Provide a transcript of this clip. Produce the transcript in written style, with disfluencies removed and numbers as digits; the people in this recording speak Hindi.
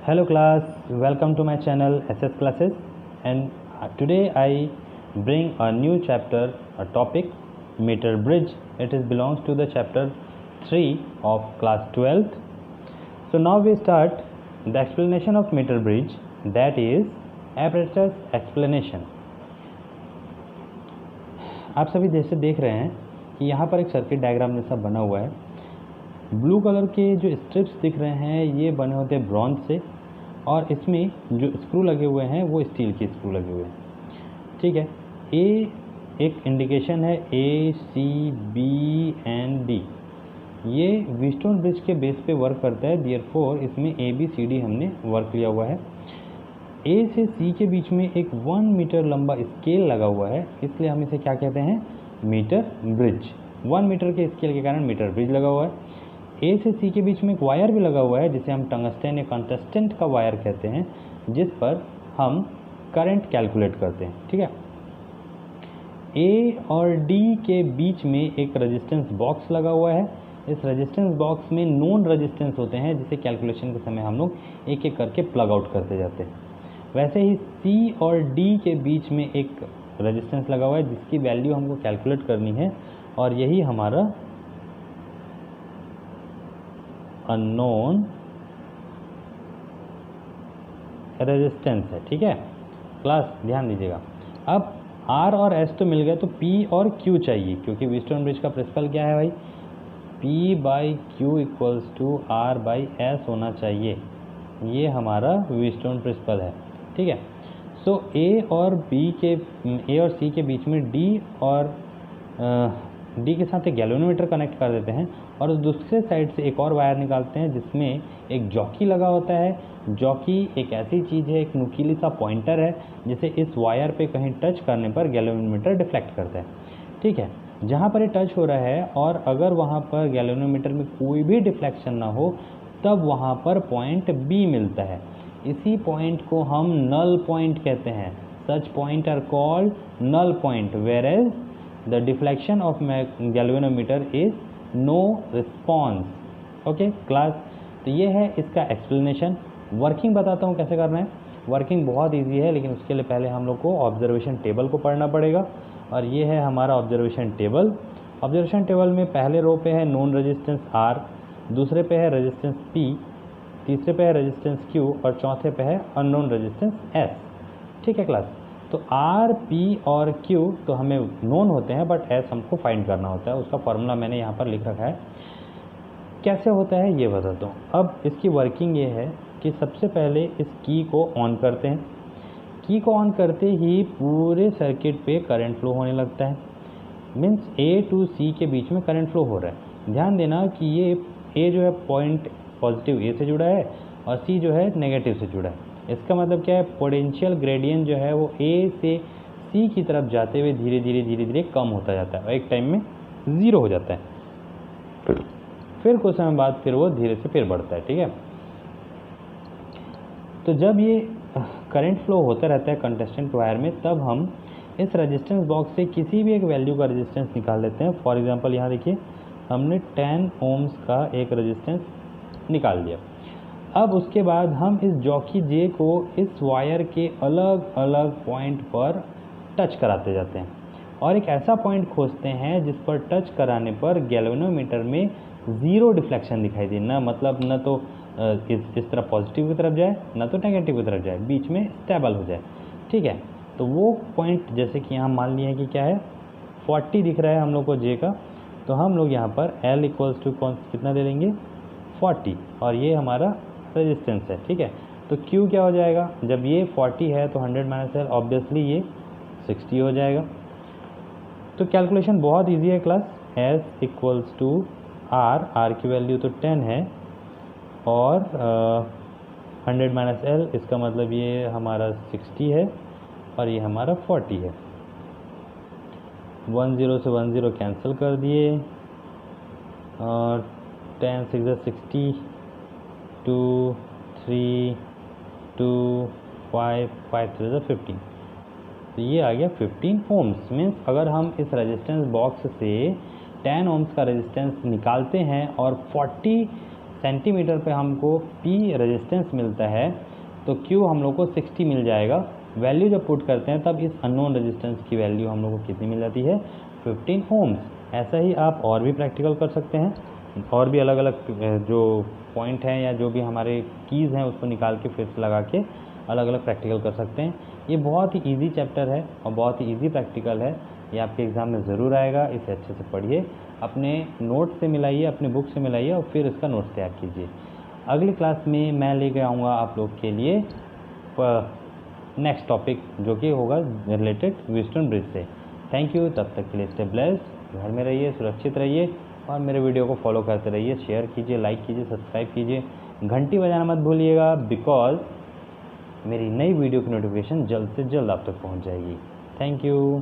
Hello class, welcome to my channel SS Classes, and today I bring a new chapter, a topic, meter bridge. It belongs to the chapter 3 of class 12th. So now we start the explanation of meter bridge, that is apparatus explanation. आप सभी जैसे देख रहे हैं कि यहाँ पर एक सर्किट डायग्राम जैसा बना हुआ है. ब्लू कलर के जो स्ट्रिप्स दिख रहे हैं ये बने होते हैं ब्रॉन्ज से, और इसमें जो स्क्रू लगे हुए हैं वो स्टील के स्क्रू लगे हुए हैं. ठीक है, ए एक इंडिकेशन है A, C, B and D. ये व्हीटस्टोन ब्रिज के बेस पे वर्क करता है, देयरफॉर इसमें A, B, C, D हमने वर्क किया हुआ है. A से C के बीच में एक 1 मीटर लंबा स्केल लगा हुआ है, इसलिए हम इसे क्या कहते हैं, मीटर ब्रिज. 1 मीटर के स्केल के कारण मीटर ब्रिज लगा हुआ है. A से C के बीच में एक वायर भी लगा हुआ है जिसे हम टंगस्टन या कंटस्टेंट का वायर कहते हैं, जिस पर हम करंट कैलकुलेट करते हैं. ठीक है, A और D के बीच में एक रेजिस्टेंस बॉक्स लगा हुआ है. इस रेजिस्टेंस बॉक्स में नोन रेजिस्टेंस होते हैं जिसे कैलकुलेशन के समय हम लोग एक एक करके प्लग आउट करते जाते हैं. वैसे ही C और D के बीच में एक रेजिस्टेंस लगा हुआ है जिसकी वैल्यू हमको कैलकुलेट करनी है, और यही हमारा अननोन रेजिस्टेंस है. ठीक है क्लास, ध्यान दीजिएगा. अब R और S तो मिल गए, तो P और Q चाहिए, क्योंकि व्हीटस्टोन ब्रिज का प्रिंसिपल क्या है भाई, P/Q इक्वल्स टू R/S होना चाहिए. ये हमारा व्हीटस्टोन प्रिंसिपल है. ठीक है, सो A और C के बीच में D के साथ एक गैल्वेनोमीटर कनेक्ट कर देते हैं, और दूसरे साइड से एक और वायर निकालते हैं जिसमें एक जॉकी लगा होता है. जॉकी एक ऐसी चीज़ है, एक नुकीली सा पॉइंटर है जिसे इस वायर पे कहीं टच करने पर गैल्वेनोमीटर डिफ्लेक्ट करता है. ठीक है, जहाँ पर ये टच हो रहा है और अगर वहाँ पर गैल्वेनोमीटर में कोई भी डिफ्लेक्शन ना हो तब वहाँ पर पॉइंट B मिलता है. इसी पॉइंट को हम नल पॉइंट कहते हैं. Such point are called null point, where as the deflection of galvanometer is no response. Okay class, तो ये है इसका एक्सप्लेनेशन. वर्किंग बताता हूँ कैसे करना है. वर्किंग बहुत इजी है, लेकिन उसके लिए पहले हम लोग को ऑब्जर्वेशन टेबल को पढ़ना पड़ेगा, और ये है हमारा ऑब्जर्वेशन टेबल. ऑब्जर्वेशन टेबल में पहले रो पे है नोन रेजिस्टेंस R, दूसरे पे है रेजिस्टेंस P, तीसरे पे है रेजिस्टेंस Q, और चौथे पे है अननोन रेजिस्टेंस S. ठीक है क्लास, तो R, P और Q तो हमें नोन होते हैं, बट S हमको फाइंड करना होता है. उसका फॉर्मूला मैंने यहाँ पर लिख रखा है. कैसे होता है ये बताता हूँ. अब इसकी वर्किंग ये है कि सबसे पहले इस की को ऑन करते हैं. की को ऑन करते ही पूरे सर्किट पे करंट फ्लो होने लगता है. मीन्स A टू C के बीच में करंट फ्लो हो रहा है. ध्यान देना कि ये A जो है पॉइंट पॉजिटिव A से जुड़ा है, और C जो है नेगेटिव से जुड़ा है. इसका मतलब क्या है, पोटेंशियल ग्रेडियंट जो है वो A से C की तरफ जाते हुए धीरे धीरे कम होता जाता है, और एक टाइम में 0 हो जाता है. फिर कुछ समय बाद फिर वो धीरे से फिर बढ़ता है. ठीक है, तो जब ये करंट फ्लो होता रहता है कंटस्टेंट वायर में, तब हम इस रेजिस्टेंस बॉक्स से किसी भी एक वैल्यू का रेजिस्टेंस निकाल लेते हैं. फॉर एग्जांपल यहाँ देखिए, हमने 10 ओम्स का एक रेजिस्टेंस निकाल दिया. अब उसके बाद हम इस जॉकी J को इस वायर के अलग अलग पॉइंट पर टच कराते जाते हैं, और एक ऐसा पॉइंट खोजते हैं जिस पर टच कराने पर गैल्वेनोमीटर में 0 डिफ्लेक्शन दिखाई दे. ना मतलब न तो इस तरफ पॉजिटिव की तरफ जाए, ना तो नेगेटिव की तरफ जाए, बीच में स्टेबल हो जाए. ठीक है, तो वो पॉइंट जैसे कि यहाँ मान लिए कि क्या है, 40 दिख रहा है हम लोग को J का, तो हम लोग यहाँ पर L इक्वल्स टू कितना ले लेंगे, 40, और ये हमारा रेजिस्टेंस है. ठीक है, तो Q क्या हो जाएगा, जब ये 40 है तो 100 माइनस L, ऑब्वियसली ये 60 हो जाएगा. तो कैलकुलेशन बहुत इजी है class. S equals to R की वैल्यू तो 10 है, और 100 माइनस L, इसका मतलब ये हमारा 60 है, और ये हमारा 40 है. 10 से 10 कैंसिल कर दिए, और 10 6 60, 2 3 2 5 5 3 15, तो ये आ गया 15 ओम्स. मीन्स अगर हम इस रेजिस्टेंस बॉक्स से 10 ओम्स का रेजिस्टेंस निकालते हैं और 40 सेंटीमीटर पे हमको P रेजिस्टेंस मिलता है तो Q हम लोग को 60 मिल जाएगा। वैल्यू जब पुट करते हैं तब इस अननोन रेजिस्टेंस की वैल्यू हम लोग को कितनी मिल जाती है, 15 ओम्स। ऐसा ही आप और भी प्रैक्टिकल कर सकते हैं, और भी अलग अलग जो पॉइंट हैं या जो भी हमारे कीज़ हैं उसको निकाल के फिर से लगा के अलग अलग प्रैक्टिकल कर सकते हैं। ये बहुत ही ईजी चैप्टर है और बहुत ही ईजी प्रैक्टिकल है, ये आपके एग्ज़ाम में ज़रूर आएगा। इसे अच्छे से पढ़िए, अपने नोट से मिलाइए, अपने बुक से मिलाइए और फिर इसका नोट्स तैयार कीजिए। अगली क्लास में मैं लेके आऊँगा आप लोग के लिए नेक्स्ट टॉपिक जो कि होगा रिलेटेड व्हीटस्टोन ब्रिज से। थैंक यू, तब तक के लिए स्टे ब्लेस्ड, घर में रहिए, सुरक्षित रहिए और मेरे वीडियो को फॉलो करते रहिए, शेयर कीजिए, लाइक कीजिए, सब्सक्राइब कीजिए, घंटी बजाना मत भूलिएगा, बिकॉज मेरी नई वीडियो की नोटिफिकेशन जल्द से जल्द आप तक पहुंच जाएगी। Thank you.